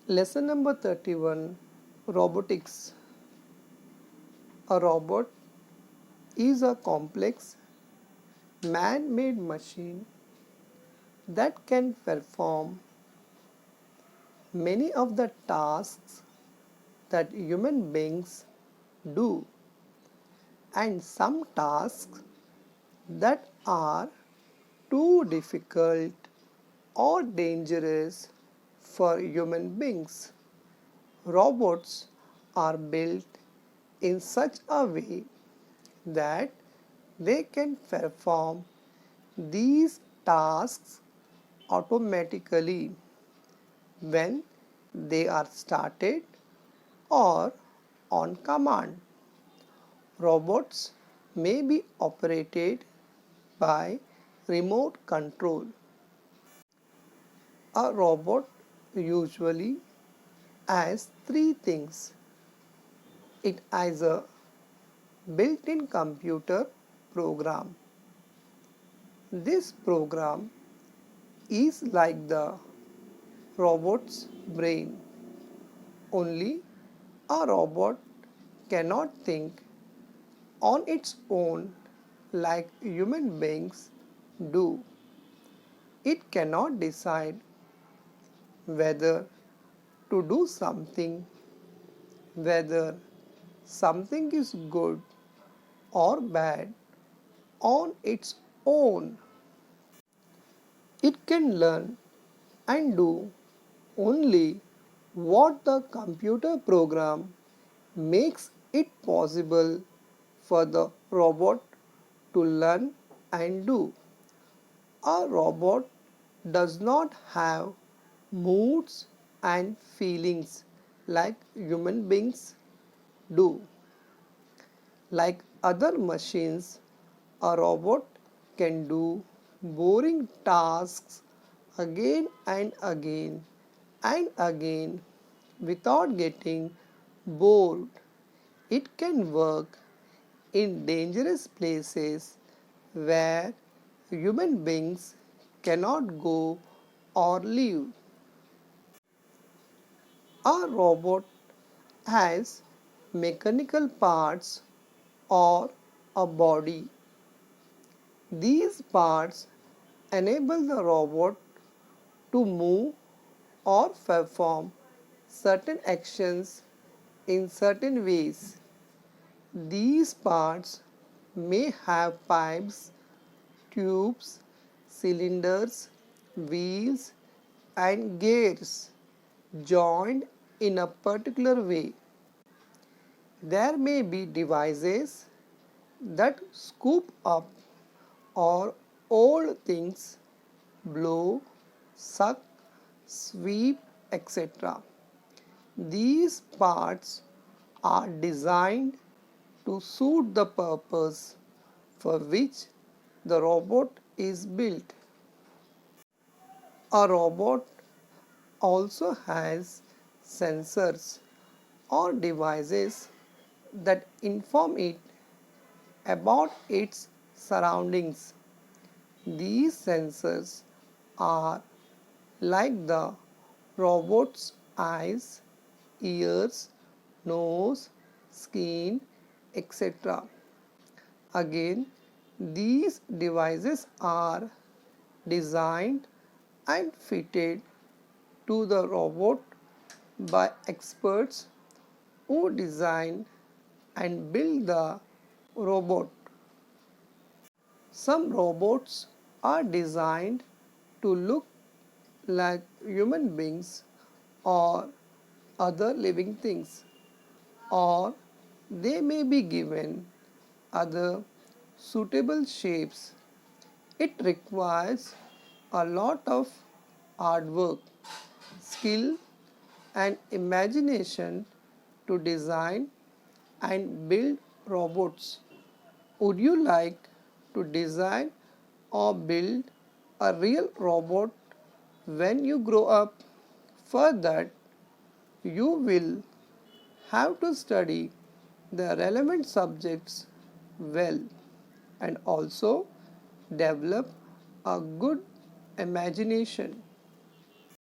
Lesson number 31, Robotics. A robot is a complex man-made machine that can perform many of the tasks that human beings do, and some tasks that are too difficult or dangerous for human beings. Robots are built in such a way that they can perform these tasks automatically when they are started or on command. Robots may be operated by remote control. A robot usually has three things. It has a built-in computer program. This program is like the robot's brain. Only a robot cannot think on its own like human beings do. It cannot decide whether to do something, whether something is good or bad on its own. It can learn and do only what the computer program makes it possible for the robot to learn and do. A robot does not have moods and feelings like human beings do. Like other machines, a robot can do boring tasks again and again without getting bored. It can work in dangerous places where human beings cannot go or live. A robot has mechanical parts or a body. These parts enable the robot to move or perform certain actions in certain ways. These parts may have pipes, tubes, cylinders, wheels, and gears joined in a particular way. There may be devices that scoop up or old things, blow, suck, sweep, etc. These parts are designed to suit the purpose for which the robot is built. A robot also has sensors or devices that inform it about its surroundings. These sensors are like the robot's eyes, ears, nose, skin, etc. Again, these devices are designed and fitted to the robot by experts who design and build the robot. Some robots are designed to look like human beings or other living things, or they may be given other suitable shapes. It requires a lot of hard work, skill, and imagination to design and build robots. Would you like to design or build a real robot when you grow up? For that, you will have to study the relevant subjects well and also develop a good imagination.